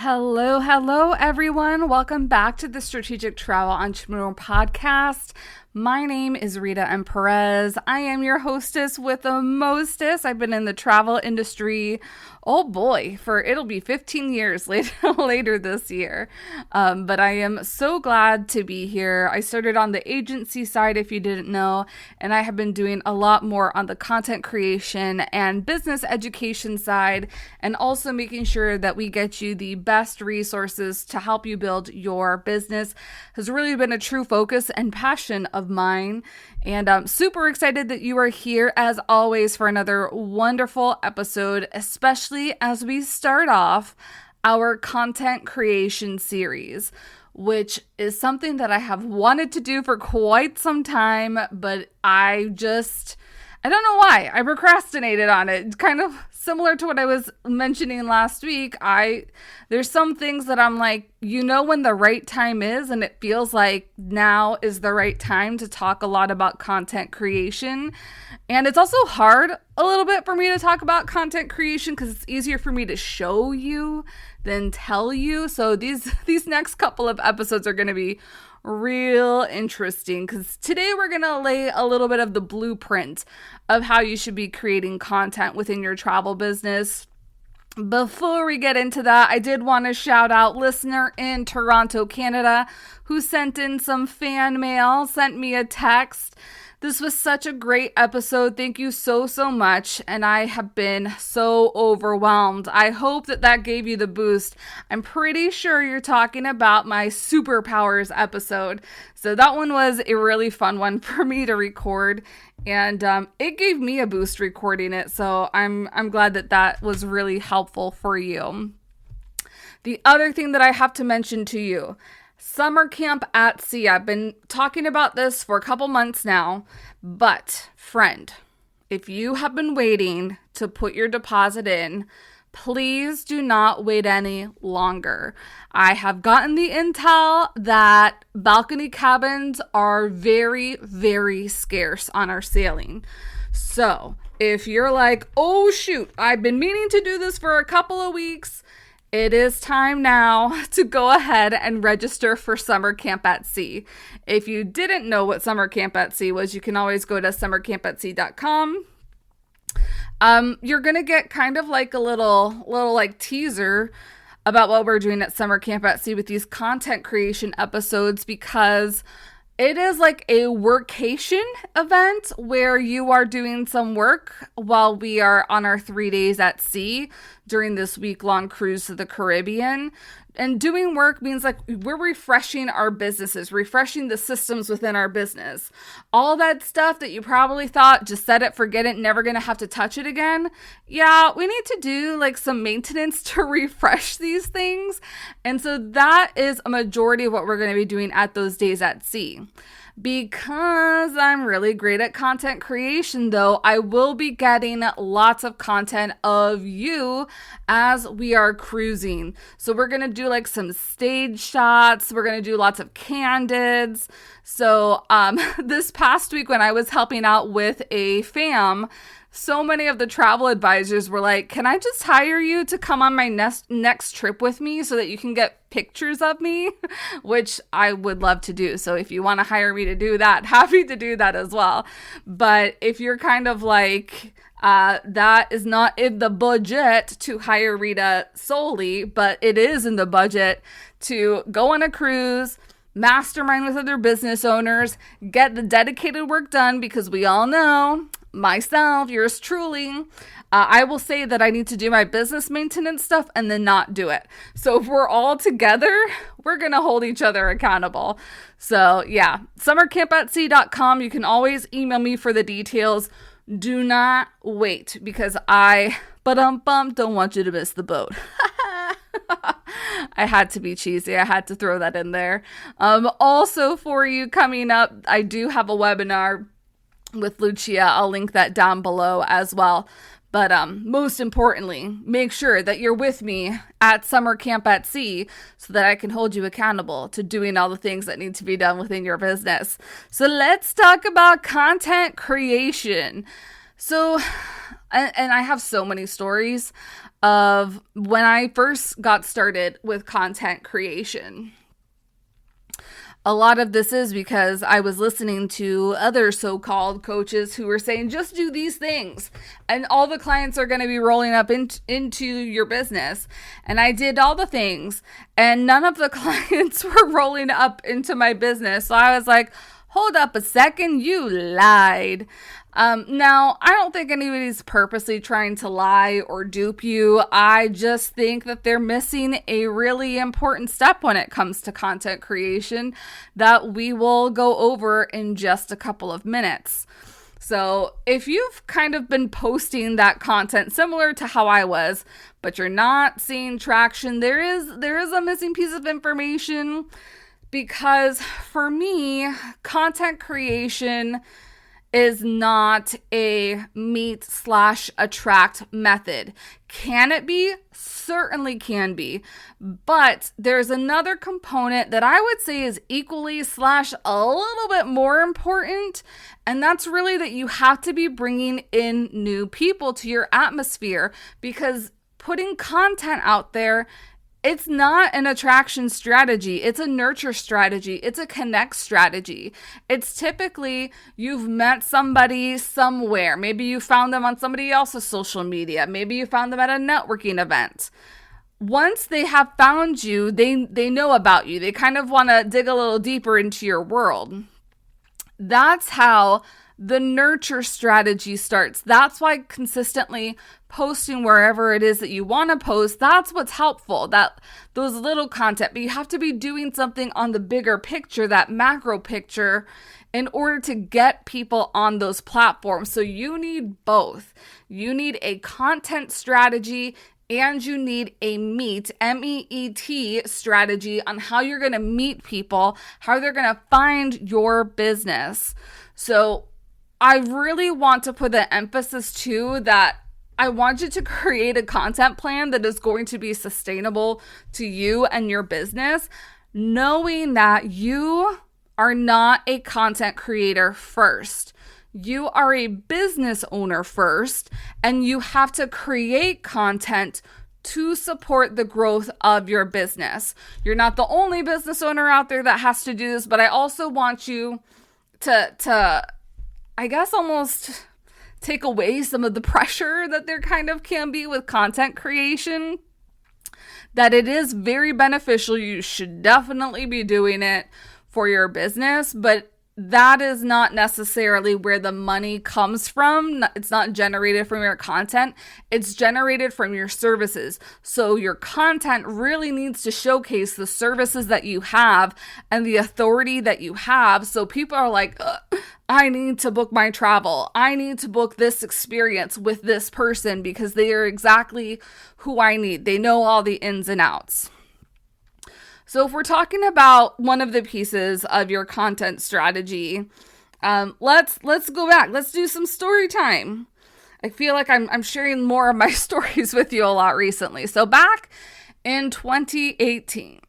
Hello, everyone. Welcome back to the Strategic Travel Entrepreneur Podcast. My name is Rita M. Perez. I am your hostess with the mostest. I've been in the travel industry, oh boy, it'll be 15 years later this year. But I am so glad to be here. I started on the agency side, if you didn't know, and I have been doing a lot more on the content creation and business education side, and also making sure that we get you the best resources to help you build your business has really been a true focus and passion of mine. And I'm super excited that you are here as always for another wonderful episode, especially as we start off our content creation series, which is something that I have wanted to do for quite some time, but I don't know why. I procrastinated on it. Kind of similar to what I was mentioning last week. There's some things that I'm like, when the right time is, and it feels like now is the right time to talk a lot about content creation. And it's also hard a little bit for me to talk about content creation because it's easier for me to show you than tell you. So these next couple of episodes are going to be real interesting because today we're going to lay a little bit of the blueprint of how you should be creating content within your travel business. Before we get into that, I did want to shout out listener in Toronto, Canada, who sent in some fan mail, sent me a text. This was such a great episode. Thank you so much. And I have been so overwhelmed. I hope that gave you the boost. I'm pretty sure you're talking about my superpowers episode. So that one was a really fun one for me to record. And it gave me a boost recording it. So I'm glad that was really helpful for you. The other thing that I have to mention to you, Summer Camp at Sea. I've been talking about this for a couple months now, but friend, if you have been waiting to put your deposit in, please do not wait any longer. I have gotten the intel that balcony cabins are very, very scarce on our sailing. So if you're like, oh shoot, I've been meaning to do this for a couple of weeks, it is time now to go ahead and register for Summer Camp at Sea. If you didn't know what Summer Camp at Sea was, you can always go to summercampatsea.com. You're going to get kind of like a little like teaser about what we're doing at Summer Camp at Sea with these content creation episodes, because it is like a workation event where you are doing some work while we are on our 3 days at sea during this week-long cruise to the Caribbean. And doing work means like we're refreshing our businesses, refreshing the systems within our business. All that stuff that you probably thought, just set it, forget it, never going to have to touch it again. Yeah, we need to do like some maintenance to refresh these things. And so that is a majority of what we're going to be doing at those days at sea. Because I'm really great at content creation, though, I will be getting lots of content of you as we are cruising. So we're going to do like some stage shots. We're going to do lots of candids. So this past week when I was helping out with a fam, so many of the travel advisors were like, can I just hire you to come on my next trip with me so that you can get pictures of me? Which I would love to do. So if you want to hire me to do that, happy to do that as well. But if you're kind of like, that is not in the budget to hire Rita solely, but it is in the budget to go on a cruise, mastermind with other business owners, get the dedicated work done, because we all know, myself, yours truly, I will say that I need to do my business maintenance stuff and then not do it. So if we're all together, we're going to hold each other accountable. So yeah, summercampatsea.com. You can always email me for the details. Do not wait, because I don't want you to miss the boat. I had to be cheesy. I had to throw that in there. Also for you coming up, I do have a webinar with Lucia. I'll link that down below as well. But most importantly, make sure that you're with me at Summer Camp at Sea so that I can hold you accountable to doing all the things that need to be done within your business. So let's talk about content creation. So, and I have so many stories. of when I first got started with content creation. A lot of this is because I was listening to other so-called coaches who were saying, just do these things and all the clients are going to be rolling up into your business. And I did all the things and none of the clients were rolling up into my business. So I was like, hold up a second, you lied. Now, I don't think anybody's purposely trying to lie or dupe you. I just think that they're missing a really important step when it comes to content creation that we will go over in just a couple of minutes. So if you've kind of been posting that content similar to how I was, but you're not seeing traction, there is a missing piece of information, because for me, content creation is not a meet/attract method. Can it be? Certainly can be. But there's another component that I would say is equally / a little bit more important. And that's really that you have to be bringing in new people to your atmosphere, because putting content out there, it's not an attraction strategy. It's a nurture strategy. It's a connect strategy. It's typically you've met somebody somewhere. Maybe you found them on somebody else's social media. Maybe you found them at a networking event. Once they have found you, they know about you. They kind of want to dig a little deeper into your world. That's how the nurture strategy starts. That's why consistently posting wherever it is that you want to post, that's what's helpful, that those little content, but you have to be doing something on the bigger picture, that macro picture, in order to get people on those platforms. So you need both. You need a content strategy and you need a meet, MEET strategy on how you're going to meet people, how they're going to find your business. So I really want to put the emphasis too that I want you to create a content plan that is going to be sustainable to you and your business, knowing that you are not a content creator first. You are a business owner first, and you have to create content to support the growth of your business. You're not the only business owner out there that has to do this, but I also want you to I guess almost take away some of the pressure that there kind of can be with content creation, that it is very beneficial. You should definitely be doing it for your business, but that is not necessarily where the money comes from. It's not generated from your content. It's generated from your services. So your content really needs to showcase the services that you have and the authority that you have. So people are like, I need to book my travel. I need to book this experience with this person because they are exactly who I need. They know all the ins and outs. So if we're talking about one of the pieces of your content strategy, let's go back. Let's do some story time. I feel like I'm sharing more of my stories with you a lot recently. So back in 2018,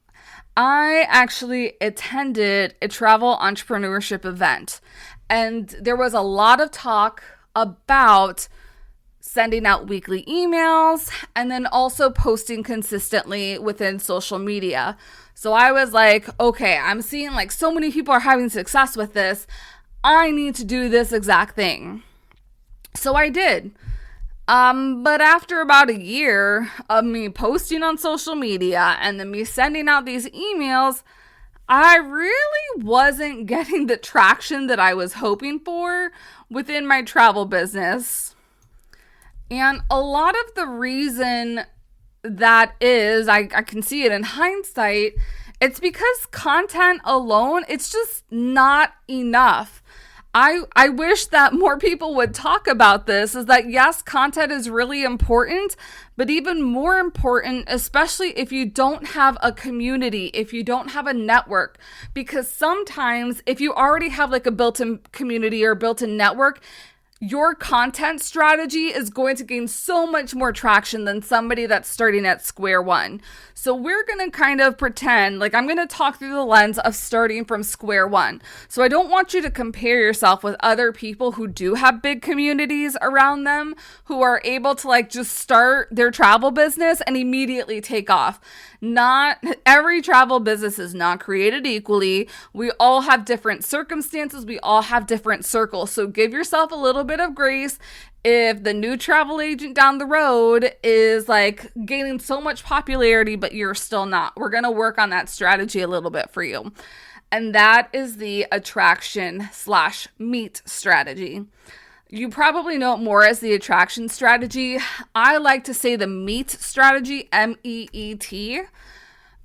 I actually attended a travel entrepreneurship event, and there was a lot of talk about sending out weekly emails and then also posting consistently within social media. So I was like, okay, I'm seeing like so many people are having success with this. I need to do this exact thing. So I did. But after about a year of me posting on social media and then me sending out these emails, I really wasn't getting the traction that I was hoping for within my travel business. And a lot of the reason that is, I can see it in hindsight, it's because content alone, it's just not enough. I wish that more people would talk about this, is that yes, content is really important, but even more important, especially if you don't have a community, if you don't have a network, because sometimes if you already have like a built-in community or built-in network, your content strategy is going to gain so much more traction than somebody that's starting at square one. So we're going to kind of pretend like I'm going to talk through the lens of starting from square one. So I don't want you to compare yourself with other people who do have big communities around them, who are able to like just start their travel business and immediately take off. Not every travel business is not created equally. We all have different circumstances. We all have different circles. So give yourself a little bit of grace. If the new travel agent down the road is like gaining so much popularity, but you're still not, we're going to work on that strategy a little bit for you. And that is the attraction/meet strategy. You probably know it more as the attraction strategy. I like to say the meet strategy, MEET,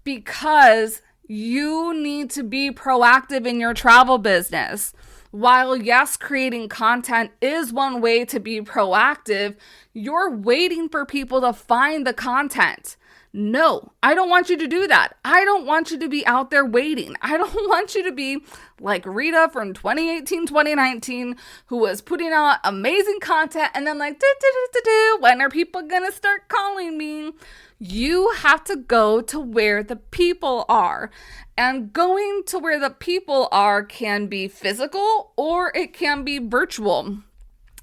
because you need to be proactive in your travel business. While yes, creating content is one way to be proactive, you're waiting for people to find the content. No, I don't want you to do that. I don't want you to be out there waiting. I don't want you to be like Rita from 2018, 2019, who was putting out amazing content and then like, when are people gonna start calling me? You have to go to where the people are. And going to where the people are can be physical or it can be virtual.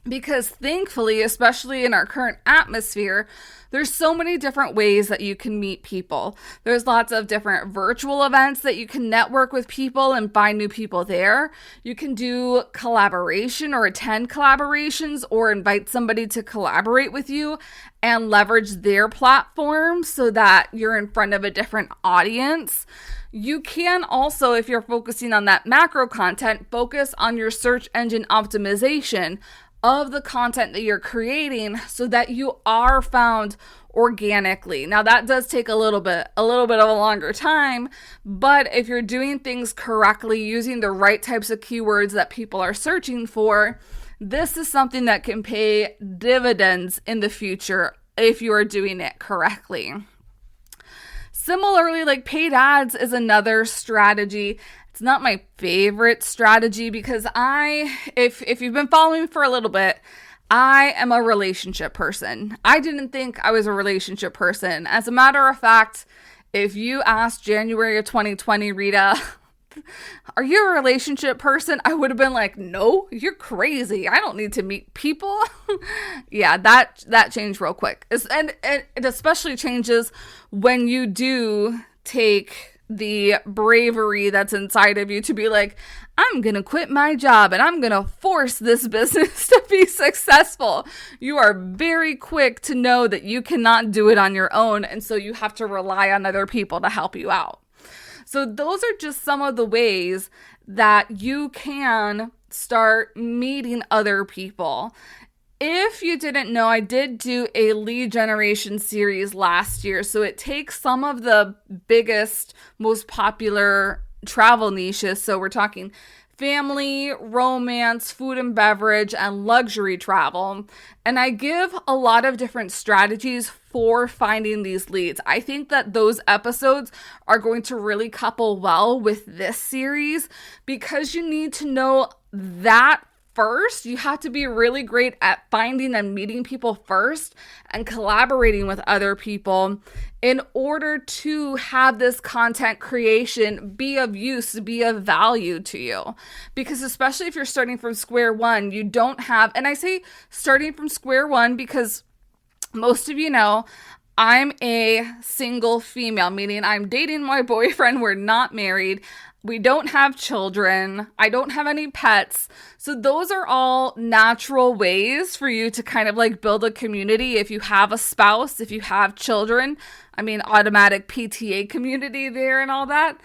Because thankfully, especially in our current atmosphere, there's so many different ways that you can meet people. There's lots of different virtual events that you can network with people and find new people there. You can do collaboration or attend collaborations or invite somebody to collaborate with you and leverage their platform so that you're in front of a different audience. You can also, if you're focusing on that macro content, focus on your search engine optimization of the content that you're creating so that you are found organically. Now that does take a little bit of a longer time, but if you're doing things correctly, using the right types of keywords that people are searching for, this is something that can pay dividends in the future if you are doing it correctly. Similarly, like paid ads is another strategy. It's not my favorite strategy because if you've been following me for a little bit, I am a relationship person. I didn't think I was a relationship person. As a matter of fact, if you asked January of 2020, Rita, are you a relationship person? I would have been like, no, you're crazy. I don't need to meet people. Yeah, that changed real quick. And it especially changes when you do take the bravery that's inside of you to be like, I'm going to quit my job and I'm going to force this business to be successful. You are very quick to know that you cannot do it on your own. And so you have to rely on other people to help you out. So those are just some of the ways that you can start meeting other people. If you didn't know, I did do a lead generation series last year. So it takes some of the biggest, most popular travel niches. So we're talking family, romance, food and beverage, and luxury travel. And I give a lot of different strategies for finding these leads. I think that those episodes are going to really couple well with this series because you need to know that first. You have to be really great at finding and meeting people first and collaborating with other people in order to have this content creation be of use, be of value to you. Because especially if you're starting from square one, you don't have, and I say starting from square one because most of you know I'm a single female, meaning I'm dating my boyfriend. We're not married. We don't have children. I don't have any pets. So those are all natural ways for you to kind of like build a community. If you have a spouse, if you have children, I mean, automatic PTA community there and all that.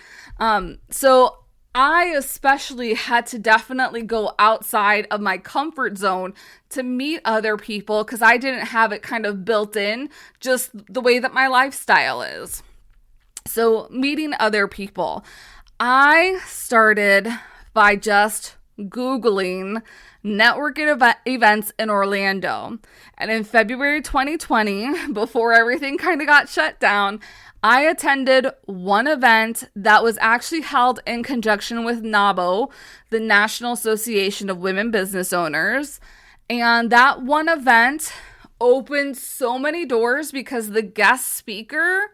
So I especially had to definitely go outside of my comfort zone to meet other people because I didn't have it kind of built in just the way that my lifestyle is. So meeting other people. I started by just Googling networking events in Orlando. And in February 2020, before everything kind of got shut down, I attended one event that was actually held in conjunction with NABO, the National Association of Women Business Owners. And that one event opened so many doors because the guest speaker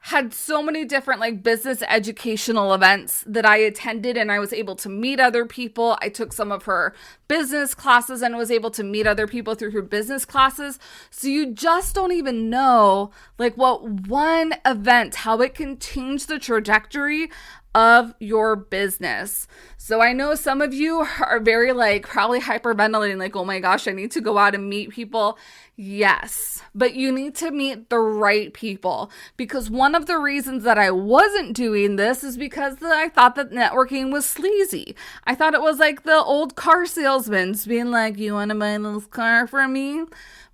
had so many different like business educational events that I attended, and I was able to meet other people. I took some of her business classes and was able to meet other people through her business classes. So you just don't even know like what one event, how it can change the trajectory of your business. So I know some of you are very like probably hyperventilating, like, oh my gosh, I need to go out and meet people. Yes, but you need to meet the right people, because one of the reasons that I wasn't doing this is because I thought that networking was sleazy. I thought it was like the old car salesmen being like, you want to buy this car from me?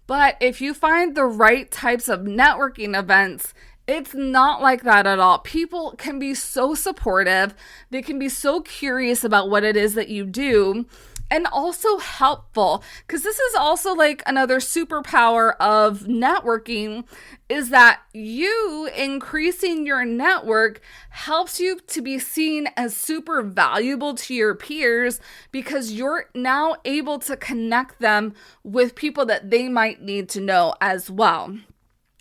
But if you find the right types of networking events, it's not like that at all. People can be so supportive. They can be so curious about what it is that you do, and also helpful. Because this is also like another superpower of networking, is that you increasing your network helps you to be seen as super valuable to your peers, because you're now able to connect them with people that they might need to know as well.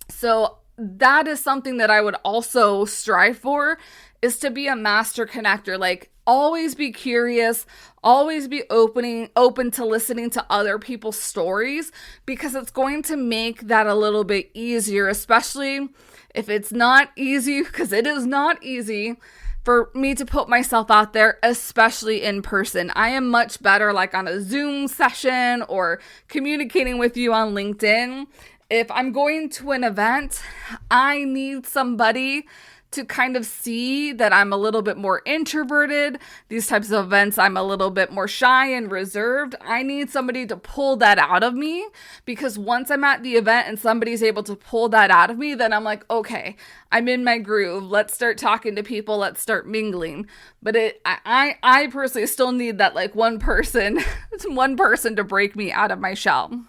So that is something that I would also strive for, is to be a master connector. Like, always be curious, always be open to listening to other people's stories, because it's going to make that a little bit easier, especially if it's not easy, because it is not easy for me to put myself out there, especially in person. I am much better like on a Zoom session or communicating with you on LinkedIn. If I'm going to an event, I need somebody to kind of see that I'm a little bit more introverted. These types of events, I'm a little bit more shy and reserved. I need somebody to pull that out of me, because once I'm at the event and somebody's able to pull that out of me, then I'm like, okay, I'm in my groove. Let's start talking to people. Let's start mingling. But I personally still need that like one person to break me out of my shell.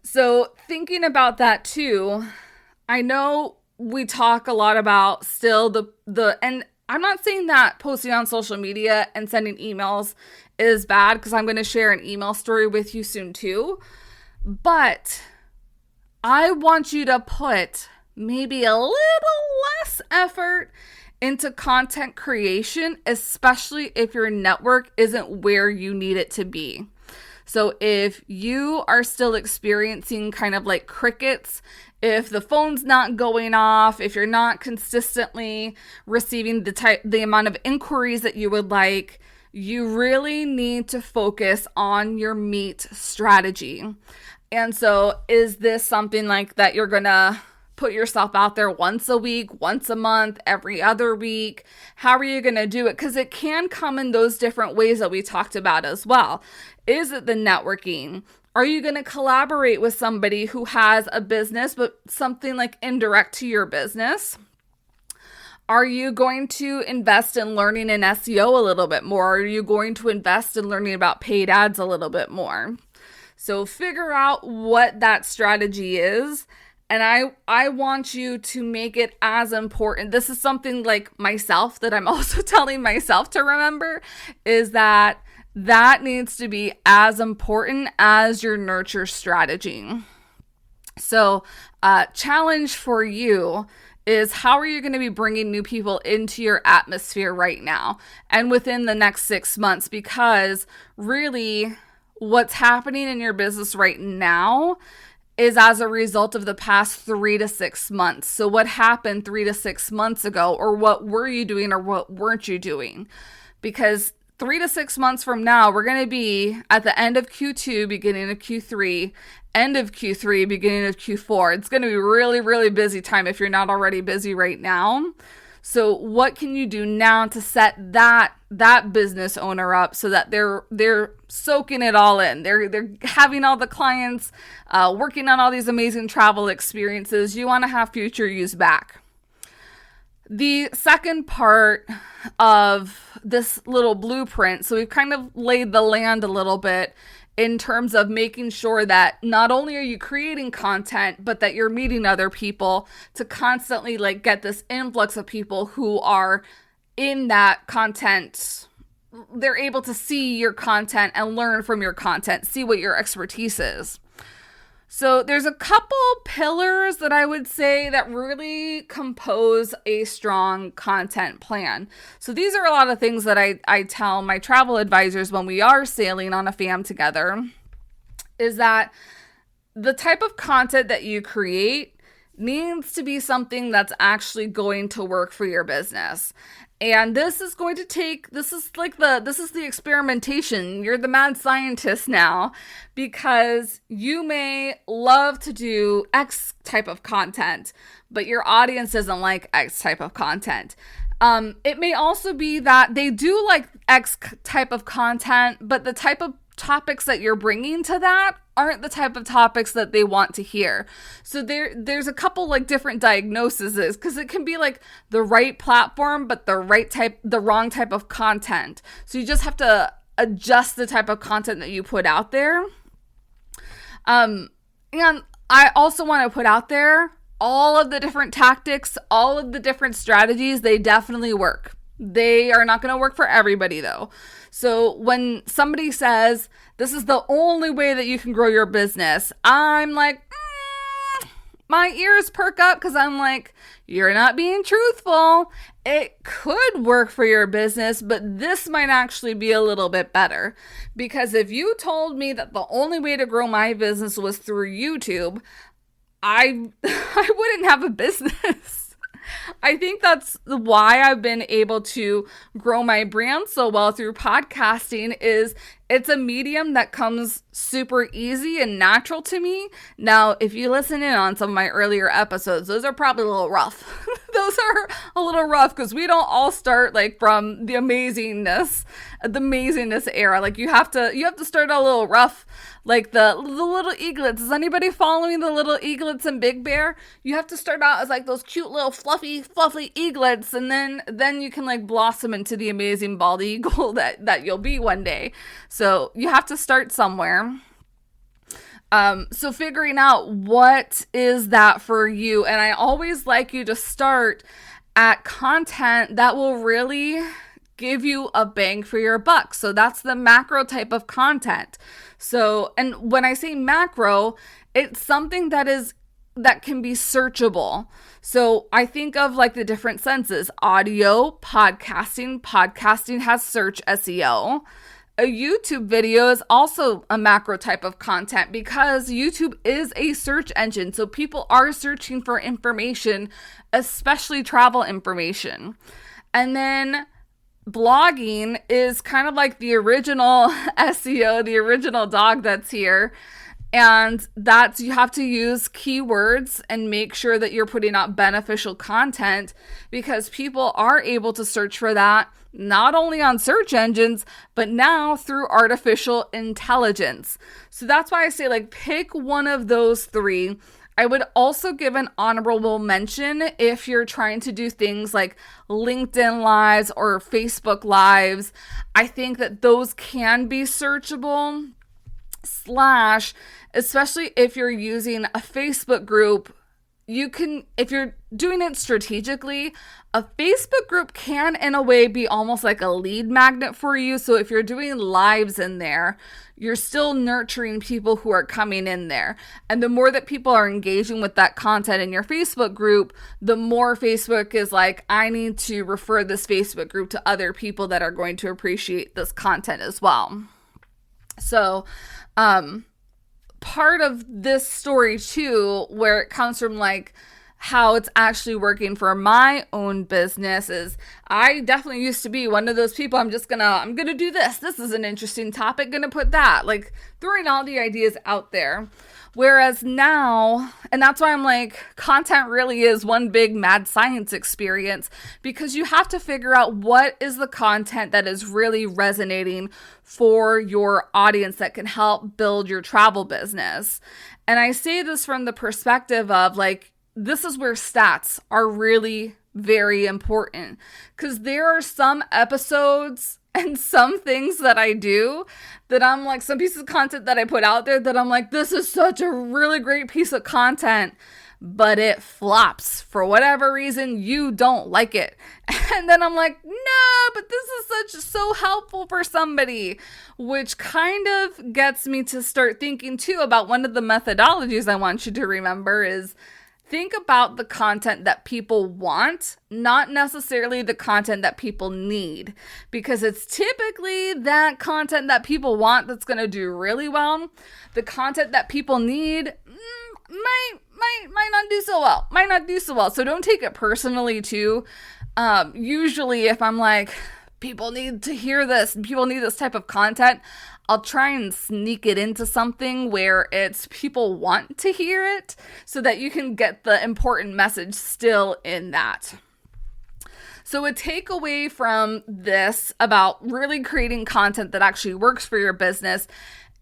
So thinking about that too, I know we talk a lot about still and I'm not saying that posting on social media and sending emails is bad, because I'm going to share an email story with you soon too. But I want you to put maybe a little less effort into content creation, especially if your network isn't where you need it to be. So if you are still experiencing kind of like crickets, if the phone's not going off, if you're not consistently receiving the amount of inquiries that you would like, you really need to focus on your meet strategy. And so is this something like that you're going to put yourself out there once a week, once a month, every other week? How are you going to do it? Because it can come in those different ways that we talked about as well. Is it the networking? Are you going to collaborate with somebody who has a business, but something like indirect to your business? Are you going to invest in learning in SEO a little bit more? Are you going to invest in learning about paid ads a little bit more? So figure out what that strategy is. And I want you to make it as important. This is something like myself that I'm also telling myself to remember, is that needs to be as important as your nurture strategy. So challenge for you is, how are you going to be bringing new people into your atmosphere right now and within the next 6 months? Because really what's happening in your business right now is as a result of the past 3 to 6 months. So what happened 3 to 6 months ago, or what were you doing or what weren't you doing? Because 3 to 6 months from now, we're going to be at the end of Q2, beginning of Q3, end of Q3, beginning of Q4. It's going to be a really, really busy time if you're not already busy right now. So what can you do now to set that business owner up so that they're soaking it all in? They're having all the clients, working on all these amazing travel experiences. You want to have future use back. The second part of this little blueprint, so we've kind of laid the land a little bit in terms of making sure that not only are you creating content, but that you're meeting other people to constantly like get this influx of people who are in that content they're able to see your content and learn from your content, see what your expertise is. So there's a couple pillars that I would say that really compose a strong content plan. So these are a lot of things that I tell my travel advisors when we are sailing on a fam together, is that the type of content that you create needs to be something that's actually going to work for your business. And this is the experimentation. You're the mad scientist now, because you may love to do X type of content, but your audience doesn't like X type of content. It may also be that they do like X type of content, but the type of topics that you're bringing to that aren't the type of topics that they want to hear. So there's a couple like different diagnoses, because it can be like the right platform, but the wrong type of content. So you just have to adjust the type of content that you put out there. And I also want to put out there all of the different tactics, all of the different strategies. They definitely work. They are not going to work for everybody though. So when somebody says, this is the only way that you can grow your business, I'm like, my ears perk up, because I'm like, you're not being truthful. It could work for your business, but this might actually be a little bit better. Because if you told me that the only way to grow my business was through YouTube, I wouldn't have a business. I think that's why I've been able to grow my brand so well through podcasting. Is it's a medium that comes super easy and natural to me. Now, if you listen in on some of my earlier episodes, those are probably a little rough. Those are a little rough, because we don't all start like from the amazingness era. Like you have to start a little rough, like the little eaglets. Is anybody following the little eaglets in Big Bear? You have to start out as like those cute little fluffy eaglets, and then you can like blossom into the amazing bald eagle that you'll be one day. So you have to start somewhere. So figuring out what is that for you. And I always like you to start at content that will really give you a bang for your buck. So that's the macro type of content. So, and when I say macro, it's something that can be searchable. So I think of like the different senses: audio, podcasting has search SEO. A YouTube video is also a macro type of content, because YouTube is a search engine. So people are searching for information, especially travel information. And then blogging is kind of like the original SEO, the original dog that's here. And that's, you have to use keywords and make sure that you're putting out beneficial content, because people are able to search for that, not only on search engines, but now through artificial intelligence. So that's why I say, like, pick one of those three. I would also give an honorable mention if you're trying to do things like LinkedIn Lives or Facebook Lives. I think that those can be searchable, especially if you're using a Facebook group. You can, if you're doing it strategically, a Facebook group can in a way be almost like a lead magnet for you. So if you're doing lives in there, you're still nurturing people who are coming in there. And the more that people are engaging with that content in your Facebook group, the more Facebook is like, I need to refer this Facebook group to other people that are going to appreciate this content as well. So, part of this story too, where it comes from, like how it's actually working for my own business, is I definitely used to be one of those people. I'm gonna do this. This is an interesting topic. Gonna put that, like throwing all the ideas out there. Whereas now, and that's why I'm like, content really is one big mad science experience, because you have to figure out what is the content that is really resonating for your audience that can help build your travel business. And I say this from the perspective of, like, this is where stats are really very important, because there are some episodes and some things that I do that I'm like, some pieces of content that I put out there that I'm like, this is such a really great piece of content, but it flops for whatever reason. You don't like it. And then I'm like, no, but this is so helpful for somebody, which kind of gets me to start thinking too about one of the methodologies I want you to remember is think about the content that people want, not necessarily the content that people need, because it's typically that content that people want that's going to do really well. The content that people need might not do so well. So don't take it personally too. Usually if I'm like, people need to hear this, people need this type of content, I'll try and sneak it into something where it's people want to hear it so that you can get the important message still in that. So a takeaway from this about really creating content that actually works for your business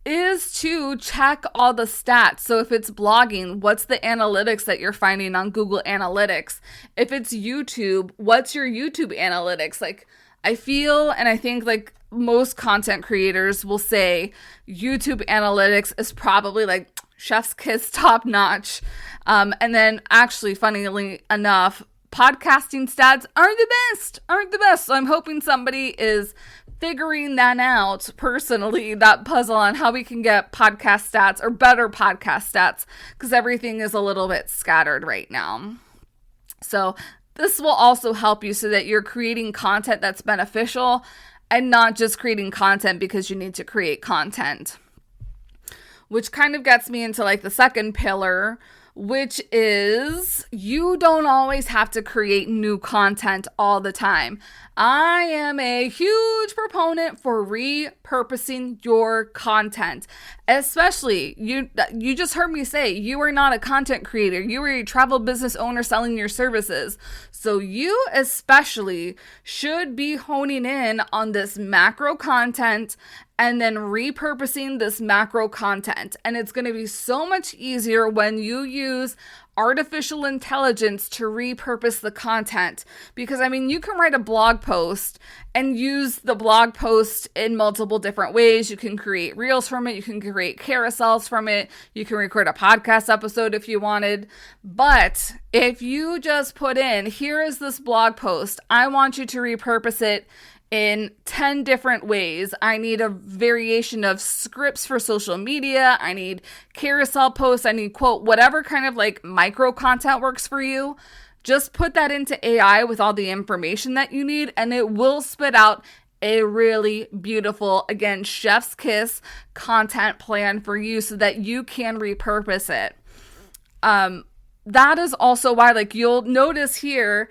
is to check all the stats. So if it's blogging, what's the analytics that you're finding on Google Analytics? If it's YouTube, what's your YouTube analytics? Like, I feel and I think like most content creators will say YouTube analytics is probably like chef's kiss top notch. And then actually, funnily enough, podcasting stats aren't the best. So I'm hoping somebody is figuring that out personally, that puzzle on how we can get podcast stats or better podcast stats, because everything is a little bit scattered right now. So this will also help you so that you're creating content that's beneficial and not just creating content because you need to create content. Which kind of gets me into like the second pillar, which is you don't always have to create new content all the time. I am a huge proponent for repurposing your content. Especially, you just heard me say you are not a content creator. You are a travel business owner selling your services. So you especially should be honing in on this macro content and then repurposing this macro content. And it's going to be so much easier when you use artificial intelligence to repurpose the content. Because, I mean, you can write a blog post and use the blog post in multiple different ways. You can create reels from it. You can create carousels from it. You can record a podcast episode if you wanted. But if you just put in, here is this blog post, I want you to repurpose it in 10 different ways. I need a variation of scripts for social media. I need carousel posts. I need quote, whatever kind of like micro content works for you. Just put that into AI with all the information that you need, and it will spit out a really beautiful, again, chef's kiss content plan for you so that you can repurpose it. That is also why, like, you'll notice here,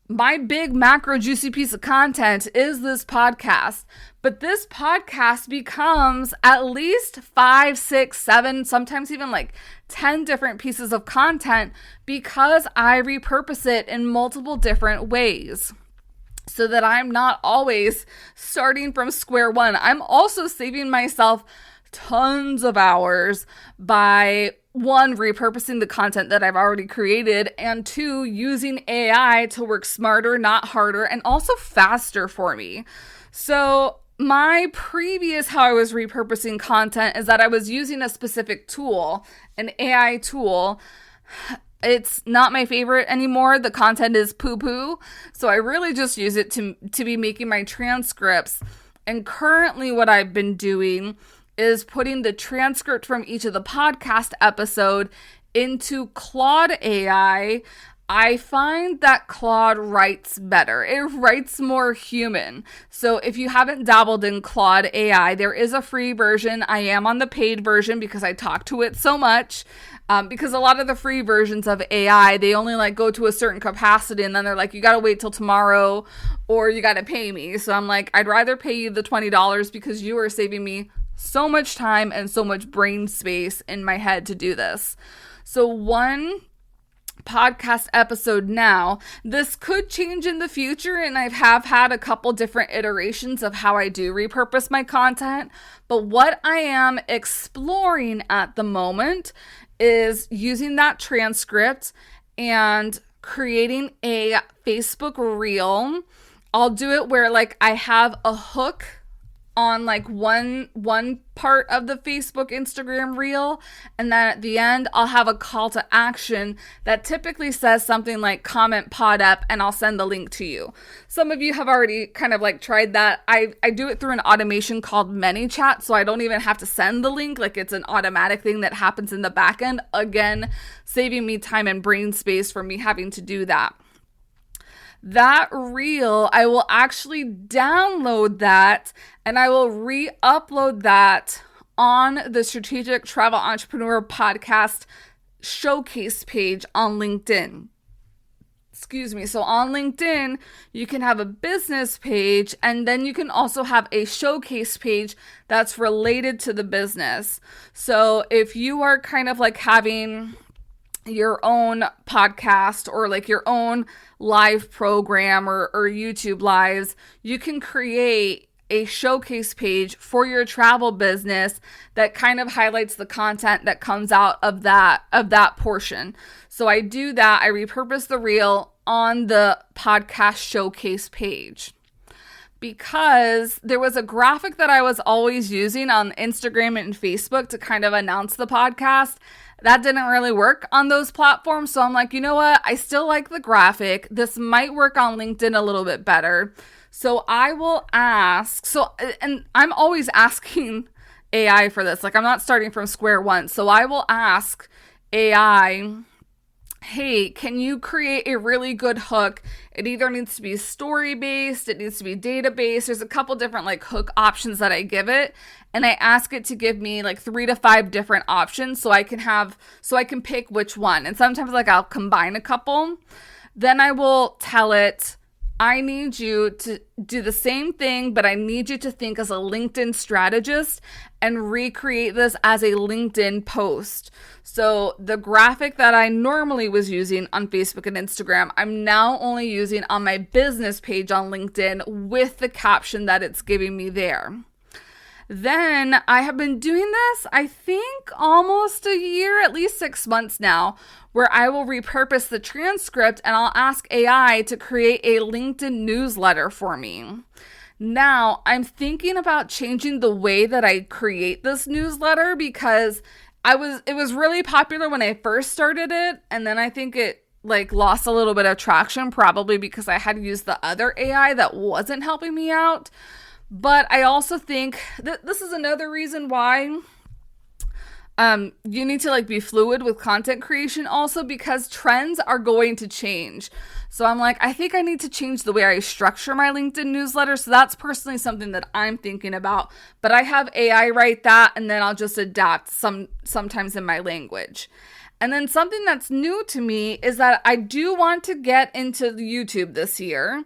my big macro juicy piece of content is this podcast, but this podcast becomes at least 5, 6, 7, sometimes even like 10 different pieces of content because I repurpose it in multiple different ways so that I'm not always starting from square one. I'm also saving myself tons of hours by one, repurposing the content that I've already created, and two, using AI to work smarter, not harder, and also faster for me. So my previous how I was repurposing content is that I was using a specific tool, an AI tool. It's not my favorite anymore. The content is poo-poo. So I really just use it to be making my transcripts. And currently what I've been doing is putting the transcript from each of the podcast episode into Claude AI. I find that Claude writes better. It writes more human. So if you haven't dabbled in Claude AI, there is a free version. I am on the paid version because I talk to it so much. Because a lot of the free versions of AI, they only like go to a certain capacity and then they're like, you got to wait till tomorrow or you got to pay me. So I'm like, I'd rather pay you the $20 because you are saving me so much time and so much brain space in my head to do this. So one podcast episode now, this could change in the future, and I have had a couple different iterations of how I do repurpose my content, but what I am exploring at the moment is using that transcript and creating a Facebook reel. I'll do it where like I have a hook on like one part of the Facebook Instagram reel, and then at the end I'll have a call to action that typically says something like comment pod up, and I'll send the link to you. Some of you have already kind of like tried that. I do it through an automation called ManyChat, so I don't even have to send the link. Like, it's an automatic thing that happens in the back end, again saving me time and brain space for me having to do that. That reel, I will actually download that and I will re-upload that on the Strategic Travel Entrepreneur Podcast showcase page on LinkedIn. Excuse me. So on LinkedIn, you can have a business page, and then you can also have a showcase page that's related to the business. So if you are kind of like having your own podcast or like your own live program or YouTube lives, you can create a showcase page for your travel business that kind of highlights the content that comes out of that portion. So I do that. I repurpose the reel on the podcast showcase page, because there was a graphic that I was always using on Instagram and Facebook to kind of announce the podcast. That didn't really work on those platforms. So I'm like, you know what? I still like the graphic. This might work on LinkedIn a little bit better. So I will ask. And I'm always asking AI for this. Like, I'm not starting from square one. So I will ask AI, hey, can you create a really good hook? It either needs to be story-based, it needs to be data-based. There's a couple different like hook options that I give it. And I ask it to give me like 3 to 5 different options so I can pick which one. And sometimes like I'll combine a couple. Then I will tell it, I need you to do the same thing, but I need you to think as a LinkedIn strategist and recreate this as a LinkedIn post. So the graphic that I normally was using on Facebook and Instagram, I'm now only using on my business page on LinkedIn with the caption that it's giving me there. Then I have been doing this, I think almost a year, at least 6 months now, where I will repurpose the transcript and I'll ask AI to create a LinkedIn newsletter for me. Now, I'm thinking about changing the way that I create this newsletter, because it was really popular when I first started it, and then I think it like lost a little bit of traction, probably because I had used the other AI that wasn't helping me out. But I also think that this is another reason why you need to like be fluid with content creation also, because trends are going to change. So I'm like, I think I need to change the way I structure my LinkedIn newsletter. So that's personally something that I'm thinking about. But I have AI write that, and then I'll just adapt sometimes in my language. And then something that's new to me is that I do want to get into YouTube this year,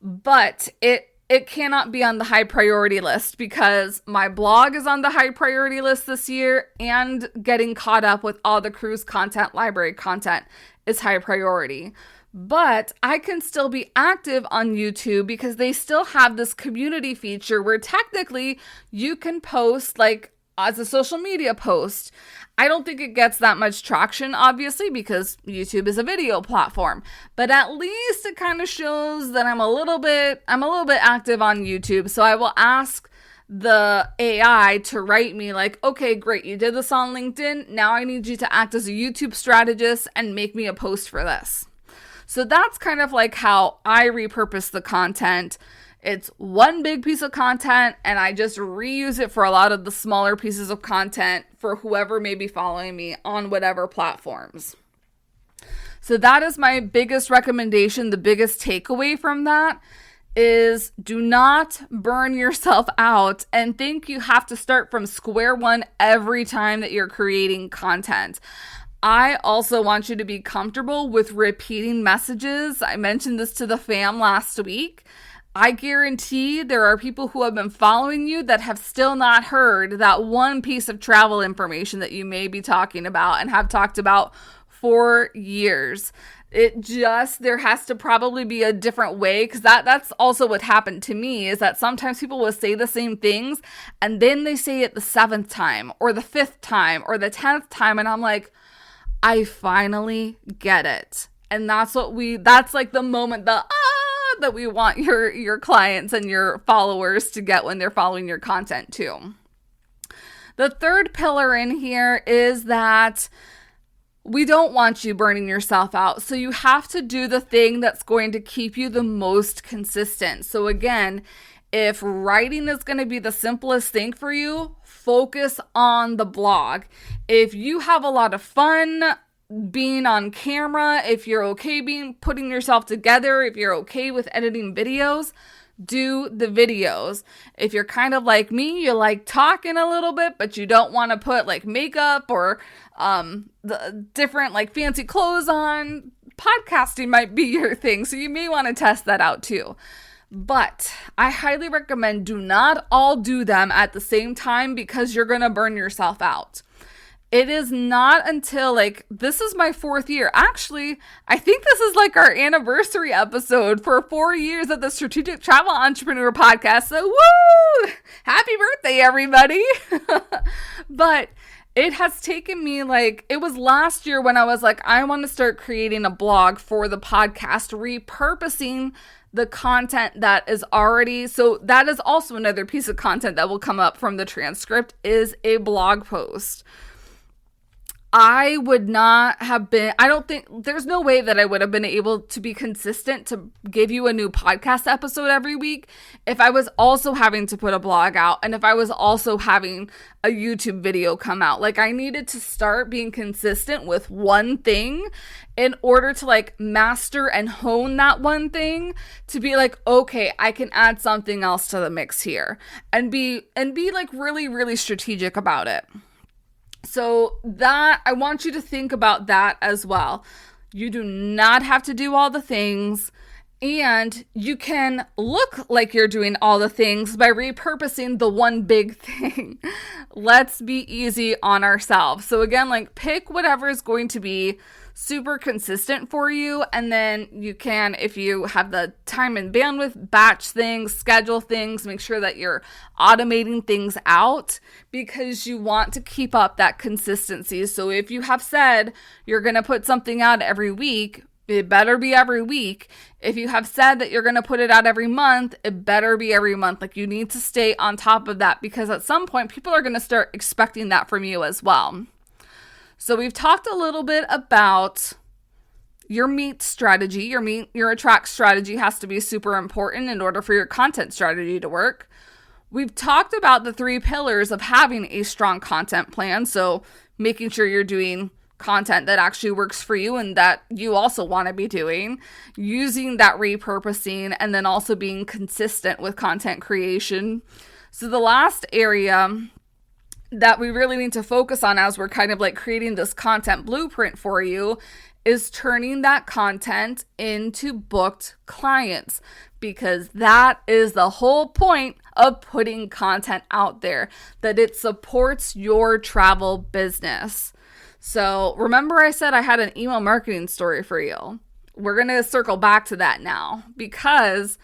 but it cannot be on the high priority list, because my blog is on the high priority list this year, and getting caught up with all the cruise content, library content is high priority. But I can still be active on YouTube because they still have this community feature where technically you can post like as a social media post. I don't think it gets that much traction, obviously, because YouTube is a video platform, but at least it kind of shows that I'm a little bit active on YouTube. So I will ask the AI to write me like, okay, great, you did this on LinkedIn. Now I need you to act as a YouTube strategist and make me a post for this. So that's kind of like how I repurpose the content. It's one big piece of content, and I just reuse it for a lot of the smaller pieces of content for whoever may be following me on whatever platforms. So that is my biggest recommendation. The biggest takeaway from that is do not burn yourself out and think you have to start from square one every time that you're creating content. I also want you to be comfortable with repeating messages. I mentioned this to the fam last week. I guarantee there are people who have been following you that have still not heard that one piece of travel information that you may be talking about and have talked about for years. There has to probably be a different way, because that's also what happened to me, is that sometimes people will say the same things and then they say it the 7th time or the 5th time or the 10th time, and I'm like, I finally get it. And that's like the moment, output that we want your clients and your followers to get when they're following your content too. The third pillar in here is that we don't want you burning yourself out. So you have to do the thing that's going to keep you the most consistent. So again, if writing is going to be the simplest thing for you, focus on the blog. If you have a lot of fun being on camera, if you're okay putting yourself together, if you're okay with editing videos, do the videos. If you're kind of like me, you like talking a little bit, but you don't want to put like makeup or the different like fancy clothes on, podcasting might be your thing. So you may want to test that out too. But I highly recommend do not all do them at the same time because you're going to burn yourself out. It is not until this is my 4th year. Actually, I think this is like our anniversary episode for 4 years of the Strategic Travel Entrepreneur Podcast. So woo! Happy birthday, everybody. But it has taken me it was last year when I was like, I want to start creating a blog for the podcast, repurposing the content that is already. So that is also another piece of content that will come up from the transcript is a blog post. I would not have been, I don't think, there's no way that I would have been able to be consistent to give you a new podcast episode every week if I was also having to put a blog out and if I was also having a YouTube video come out. I needed to start being consistent with one thing in order to master and hone that one thing to be okay, I can add something else to the mix here and be really, really strategic about it. So that I want you to think about that as well. You do not have to do all the things, and you can look like you're doing all the things by repurposing the one big thing. Let's be easy on ourselves. So again, pick whatever is going to be super consistent for you, and then you can, if you have the time and bandwidth, batch things, schedule things, make sure that you're automating things out because you want to keep up that consistency. So if you have said you're going to put something out every week, it better be every week. If you have said that you're going to put it out every month, it better be every month. You need to stay on top of that because at some point people are going to start expecting that from you as well. So we've talked a little bit about your meet strategy. Your attract strategy has to be super important in order for your content strategy to work. We've talked about the 3 pillars of having a strong content plan. So making sure you're doing content that actually works for you and that you also want to be doing, using that repurposing, and then also being consistent with content creation. So the last area that we really need to focus on as we're kind of creating this content blueprint for you is turning that content into booked clients, because that is the whole point of putting content out there, that it supports your travel business. So remember I said I had an email marketing story for you. We're going to circle back to that now because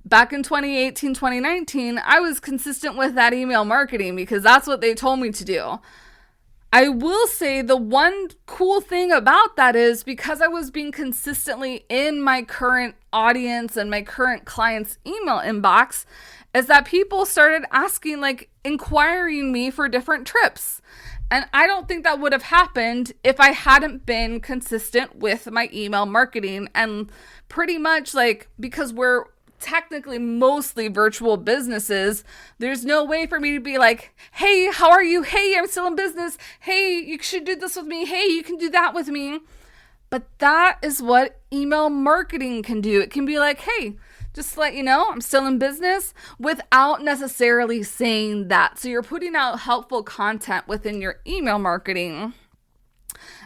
back in 2018, 2019, I was consistent with that email marketing because that's what they told me to do. I will say the one cool thing about that is because I was being consistently in my current audience and my current clients' email inbox, is that people started asking, inquiring me for different trips. And I don't think that would have happened if I hadn't been consistent with my email marketing. And pretty much because we're technically mostly virtual businesses, there's no way for me to be hey, how are you? Hey, I'm still in business. Hey, you should do this with me. Hey, you can do that with me. But that is what email marketing can do. It can be hey, just to let you know, I'm still in business without necessarily saying that. So you're putting out helpful content within your email marketing.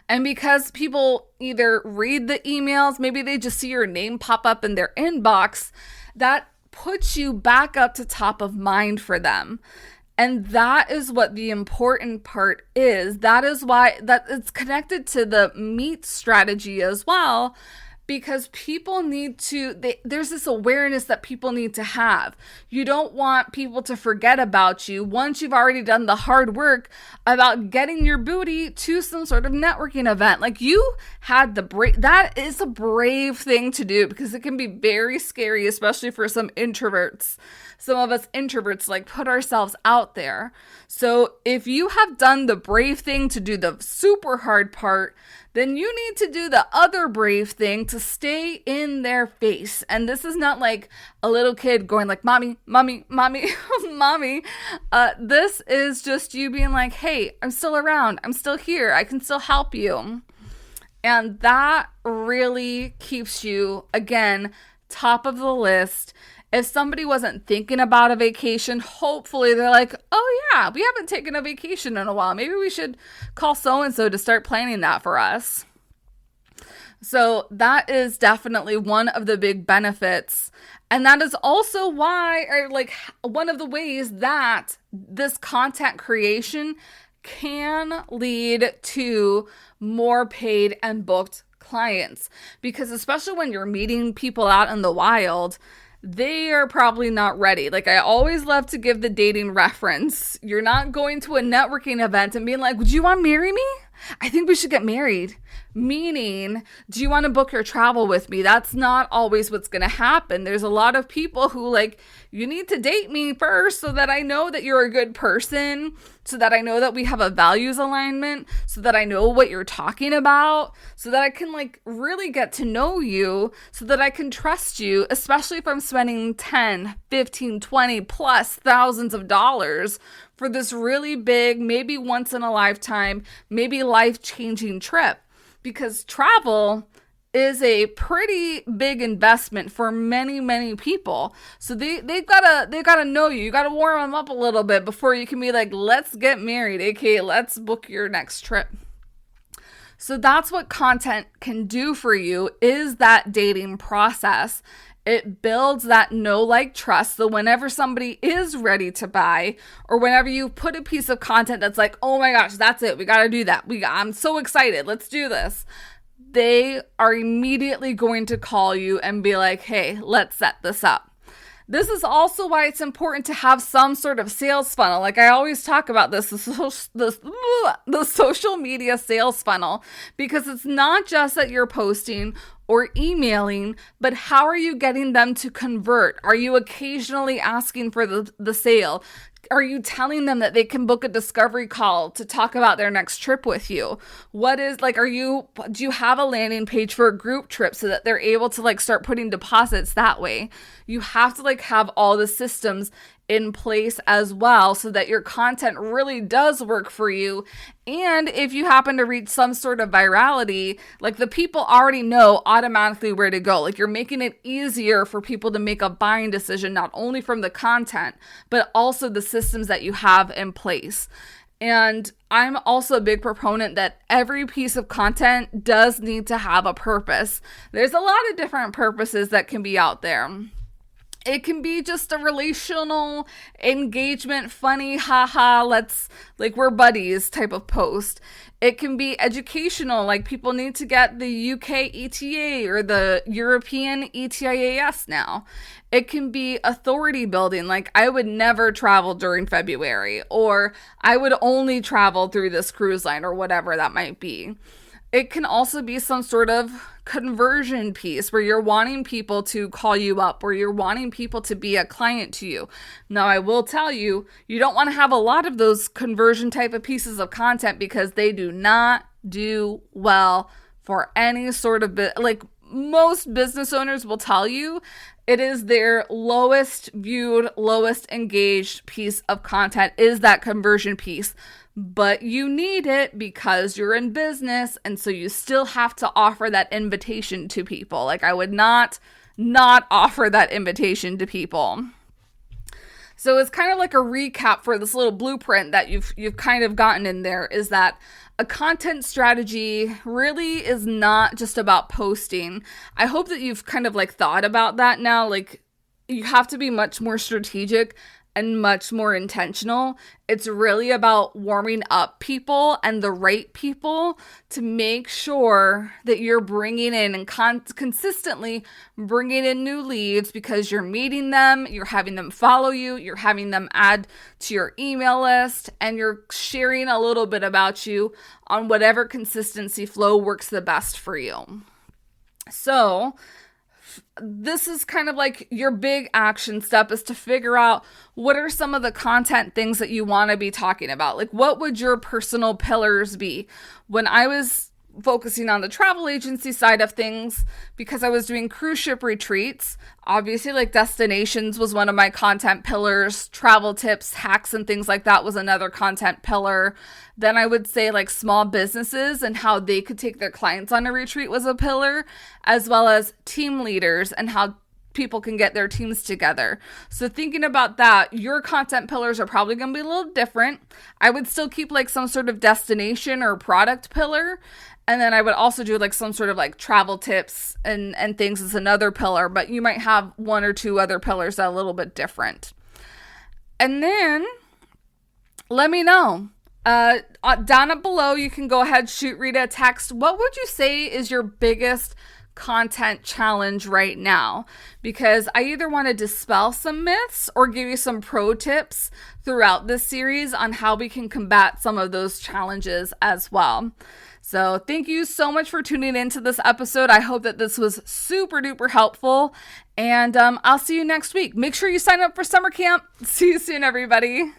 And because people either read the emails, maybe they just see your name pop up in their inbox, that puts you back up to top of mind for them. And that is what the important part is. That is why that it's connected to the meet strategy as well, because people need to, there's this awareness that people need to have. You don't want people to forget about you once you've already done the hard work about getting your booty to some sort of networking event. Like, you had that is a brave thing to do, because it can be very scary, especially for some introverts. Some of us introverts like put ourselves out there. So if you have done the brave thing to do the super hard part, then you need to do the other brave thing to stay in their face. And this is not like a little kid going like, mommy, mommy, mommy, mommy. This is just you being like, hey, I'm still around. I'm still here. I can still help you. And that really keeps you, again, top of the list. If somebody wasn't thinking about a vacation, hopefully they're like, oh yeah, we haven't taken a vacation in a while. Maybe we should call so-and-so to start planning that for us. So that is definitely one of the big benefits. And that is also why, or like one of the ways that this content creation can lead to more paid and booked clients. Because especially when you're meeting people out in the wild, they are probably not ready. Like, I always love to give the dating reference. You're not going to a networking event and being like, would you want to marry me? I think we should get married. Meaning, do you want to book your travel with me? That's not always what's going to happen. There's a lot of people who like, you need to date me first so that I know that you're a good person, so that I know that we have a values alignment, so that I know what you're talking about, so that I can like really get to know you, so that I can trust you, especially if I'm spending 10, 15, 20 plus thousands of dollars for this really big, maybe once in a lifetime, maybe life-changing trip. Because travel is a pretty big investment for many, many people. So they've gotta know you. You gotta warm them up a little bit before you can be like, let's get married, aka let's book your next trip. So that's what content can do for you, is that dating process. It builds that know, like, trust. So whenever somebody is ready to buy, or whenever you put a piece of content that's like, oh my gosh, that's it, we got to do that. I'm so excited. Let's do this. They are immediately going to call you and be like, hey, let's set this up. This is also why it's important to have some sort of sales funnel. Like I always talk about this, the social media sales funnel, because it's not just that you're posting or emailing, but how are you getting them to convert? Are you occasionally asking for the sale? Are you telling them that they can book a discovery call to talk about their next trip with you? Do you have a landing page for a group trip so that they're able to like start putting deposits that way? You have to like have all the systems in place as well so that your content really does work for you. And if you happen to reach some sort of virality, like the people already know automatically where to go. Like you're making it easier for people to make a buying decision, not only from the content, but also the systems that you have in place. And I'm also a big proponent that every piece of content does need to have a purpose. There's a lot of different purposes that can be out there. It can be just a relational engagement, funny, haha, we're buddies type of post. It can be educational, like people need to get the UK ETA or the European ETIAS now. It can be authority building, like I would never travel during February, or I would only travel through this cruise line, or whatever that might be. It can also be some sort of conversion piece where you're wanting people to call you up, or you're wanting people to be a client to you. Now, I will tell you, you don't want to have a lot of those conversion type of pieces of content because they do not do well for any sort of most business owners will tell you it is their lowest viewed, lowest engaged piece of content is that conversion piece. But you need it because you're in business, and so you still have to offer that invitation to people. Like I would not offer that invitation to people. So it's kind of like a recap for this little blueprint that you've kind of gotten in there, is that a content strategy really is not just about posting. I hope that you've kind of like thought about that now. Like you have to be much more strategic and much more intentional. It's really about warming up people and the right people to make sure that you're bringing in and consistently bringing in new leads, because you're meeting them, you're having them follow you, you're having them add to your email list, and you're sharing a little bit about you on whatever consistency flow works the best for you. So this is kind of like your big action step, is to figure out what are some of the content things that you want to be talking about. Like, what would your personal pillars be? When I was focusing on the travel agency side of things, because I was doing cruise ship retreats, obviously like destinations was one of my content pillars. Travel tips, hacks, and things like that was another content pillar. Then I would say like small businesses and how they could take their clients on a retreat was a pillar, as well as team leaders and how people can get their teams together. So thinking about that, your content pillars are probably going to be a little different. I would still keep like some sort of destination or product pillar. And then I would also do like some sort of like travel tips and things as another pillar, but you might have one or two other pillars that are a little bit different. And then let me know. Down below, you can go ahead, shoot Rita a text. What would you say is your biggest content challenge right now? Because I either want to dispel some myths or give you some pro tips throughout this series on how we can combat some of those challenges as well. So thank you so much for tuning into this episode. I hope that this was super duper helpful, and I'll see you next week. Make sure you sign up for summer camp. See you soon, everybody.